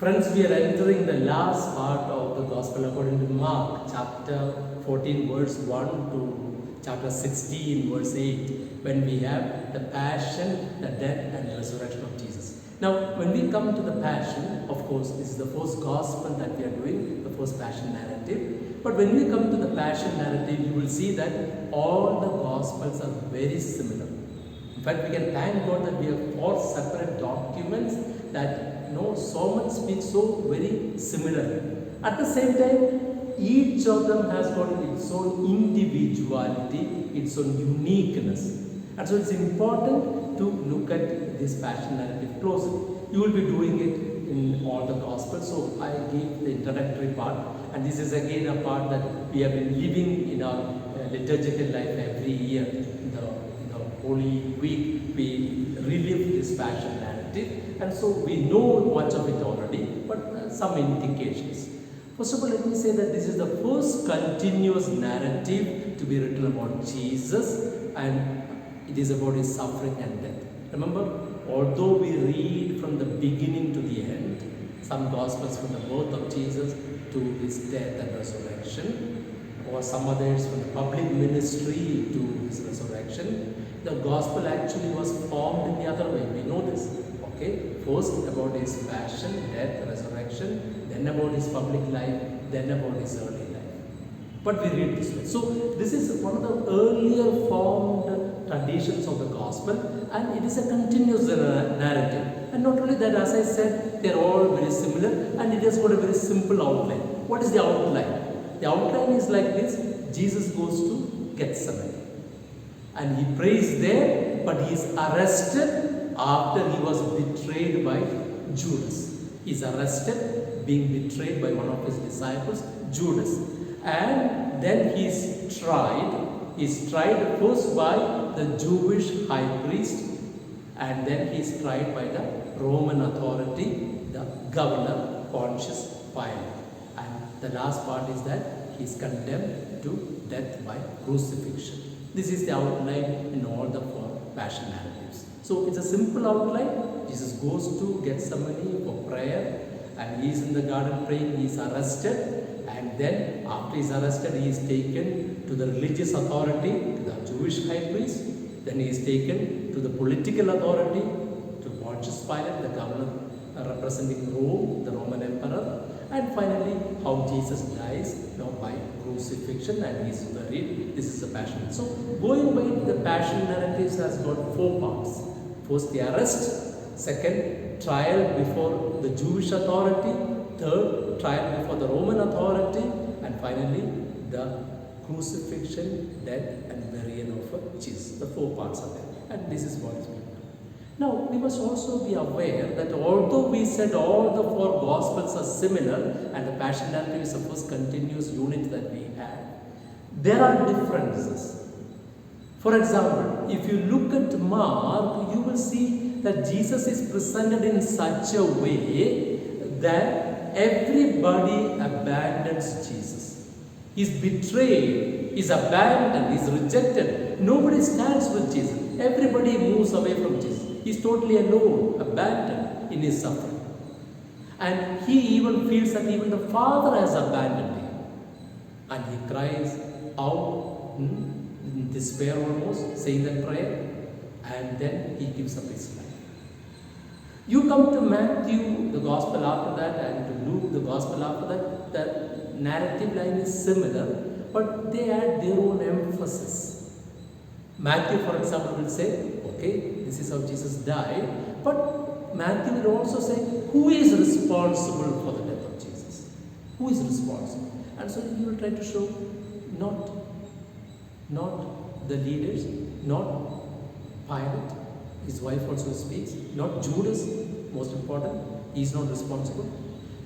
Friends, we are entering the last part of the Gospel according to Mark, chapter 14, verse 1 to chapter 16, verse 8, when we have the passion, the death, and resurrection of Jesus. Now, when we come to the passion, of course, this is the first Gospel that we are doing, the first passion narrative. But when we come to the passion narrative, you will see that all the Gospels are very similar. In fact, we can thank God that we have 4 separate documents that so much speaks so very similar. At the same time, each of them has got its own individuality, its own uniqueness. And so it's important to look at this passion narrative closely. You will be doing it in all the Gospels. So I gave the introductory part, and this is again a part that we have been living in our liturgical life every year. In the Holy Week, we relive this passion narrative, and so we know much of it already, but some indications. First of all, let me say that this is the first continuous narrative to be written about Jesus, and it is about his suffering and death. Remember, although we read from the beginning to the end, some Gospels from the birth of Jesus to his death and resurrection, or some others from the public ministry to his resurrection, the Gospel actually was formed in the other way. We know this. Okay, first about his passion, death, resurrection, then about his public life, then about his early life. But we read this way. So this is one of the earlier formed traditions of the Gospel, and it is a continuous narrative. And not only that, as I said, they are all very similar, and it has got a very simple outline. What is the outline? The outline is like this: Jesus goes to Gethsemane, and he prays there, but he is arrested after he was betrayed by Judas. He is arrested, being betrayed by one of his disciples, Judas. And then he is tried. He is tried first by the Jewish high priest, and then he is tried by the Roman authority, the governor, Pontius Pilate. And the last part is that he is condemned to death by crucifixion. This is the outline in all the 4 passion narratives. So it's a simple outline. Jesus goes to Gethsemane for prayer, and he is in the garden praying. He is arrested, and then after he is arrested, he is taken to the religious authority, to the Jewish high priest. Then he is taken to the political authority, to Pontius Pilate, the governor representing Rome, the Roman emperor. And finally, how Jesus dies by crucifixion and he is buried. This is the passion. So, going by the passion narratives has got 4 parts. First, the arrest. Second, trial before the Jewish authority. Third, trial before the Roman authority. And finally, the crucifixion, death, and burial of Jesus. The 4 parts are there. And this is what is being done. Now, we must also be aware that although we said all the 4 Gospels are similar, and the passion narrative is the first continuous unit that we had, there are differences. For example, if you look at Mark, you will see that Jesus is presented in such a way that everybody abandons Jesus. He is betrayed, he is abandoned, he is rejected. Nobody stands with Jesus. Everybody moves away from Jesus. He is totally alone, abandoned in his suffering. And he even feels that even the Father has abandoned him. And he cries out in despair almost, saying that prayer, and then he gives up his life. You come to Matthew, the Gospel after that, and to Luke, the Gospel after that, the narrative line is similar, but they add their own emphasis. Matthew, for example, will say, okay, this is how Jesus died, but Matthew will also say, who is responsible for the death of Jesus? Who is responsible? And so he will try to show not the leaders, not Pilate, his wife also speaks, not Judas, most important, he is not responsible.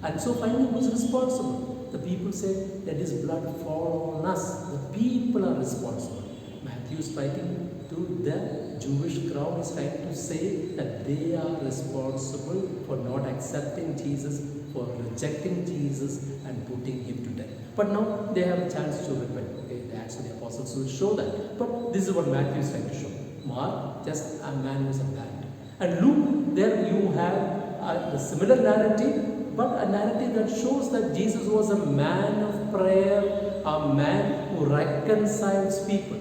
And so finally, who is responsible? The people say, let his blood fall on us. The people are responsible. Matthew is writing to the Jewish crowd, is trying to say that they are responsible for not accepting Jesus, for rejecting Jesus and putting him to death. But now they have a chance to repent. Okay, the Acts of the Apostles will show that. But this is what Matthew is trying to show. Mark, just a man who is abandoned. And Luke, there you have the similar narrative, but a narrative that shows that Jesus was a man of prayer, a man who reconciles people.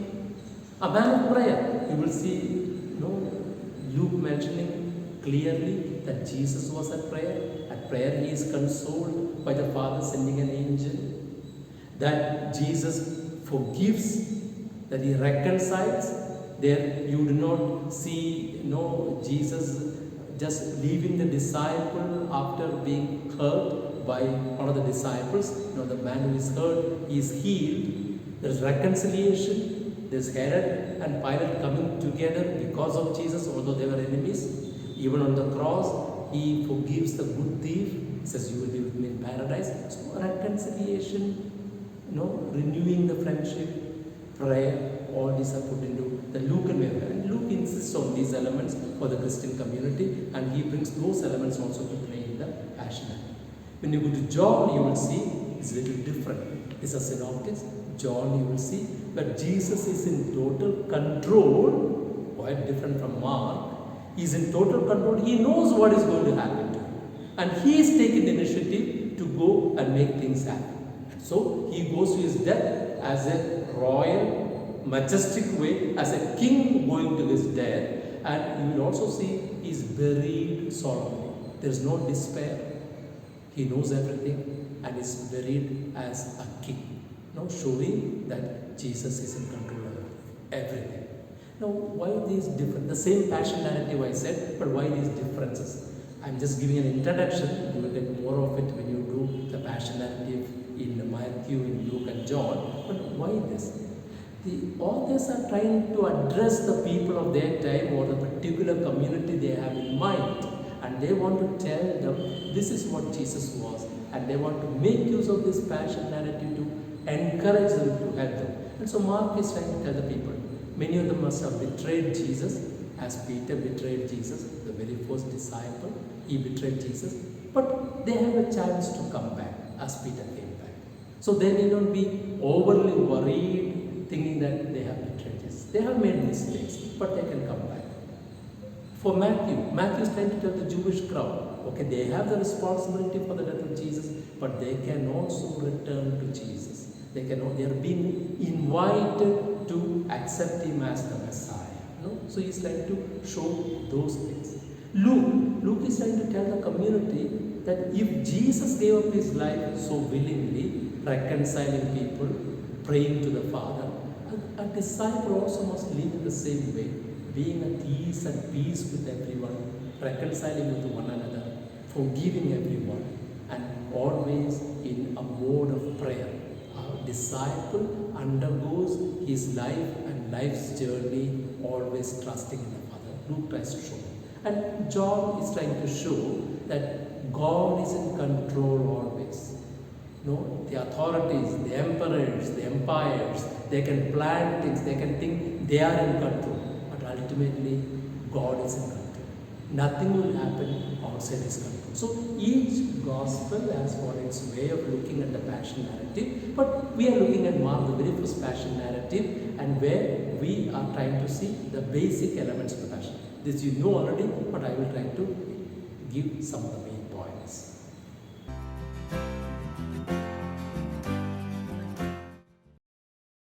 A man of prayer. You will see, Luke mentioning clearly that Jesus was at prayer. At prayer he is consoled by the Father sending an angel. That Jesus forgives, that he reconciles. There you do not see, Jesus just leaving the disciple after being hurt by one of the disciples. The man who is hurt, he is healed. There is reconciliation. There is Herod and Pilate coming together because of Jesus, although they were enemies. Even on the cross, he forgives the good thief. He says, "You will be with me in paradise." So reconciliation, renewing the friendship, prayer, all these are put into the Lucan way. And Luke insists on these elements for the Christian community, and he brings those elements also to play in the Passion. When you go to John, you will see it's a little different. It's a synoptics. John, you will see that Jesus is in total control, quite different from Mark. He is in total control. He knows what is going to happen to him. And he is taking the initiative to go and make things happen. So he goes to his death as a royal, majestic way, as a king going to his death. And you will also see he is buried solemnly. There is no despair. He knows everything and is buried as a king. Now showing that Jesus is in control of everything. Now why these different? The same passion narrative I said, but why these differences? I'm just giving an introduction. You will get more of it when you do the passion narrative in Matthew, in Luke and John. But why this? The authors are trying to address the people of their time or the particular community they have in mind. And they want to tell them this is what Jesus was. And they want to make use of this passion narrative to encourage them, to help them. And so Mark is trying to tell the people, many of them must have betrayed Jesus, as Peter betrayed Jesus, the very first disciple. He betrayed Jesus. But they have a chance to come back, as Peter came back. So they need not be overly worried, thinking that they have betrayed Jesus. They have made mistakes, but they can come back. For Matthew is trying to tell the Jewish crowd, okay, they have the responsibility for the death of Jesus, but they can also return to Jesus. They are being invited to accept him as the Messiah. So he's trying to show those things. Luke is trying to tell the community that if Jesus gave up his life so willingly, reconciling people, praying to the Father, a disciple also must live in the same way, being at ease and peace with everyone, reconciling with one another, forgiving everyone, and always in a mode of prayer. A disciple undergoes his life and life's journey always trusting in the Father. Luke tries to show. And John is trying to show that God is in control always. The authorities, the emperors, the empires, they can plan things, they can think they are in control. But ultimately, God is in control. Nothing will happen outside his control. So each gospel has got its way of looking at the passion narrative. But we are looking at Mark, the very first passion narrative, and where we are trying to see the basic elements of the passion. This you know already, but I will try to give some of the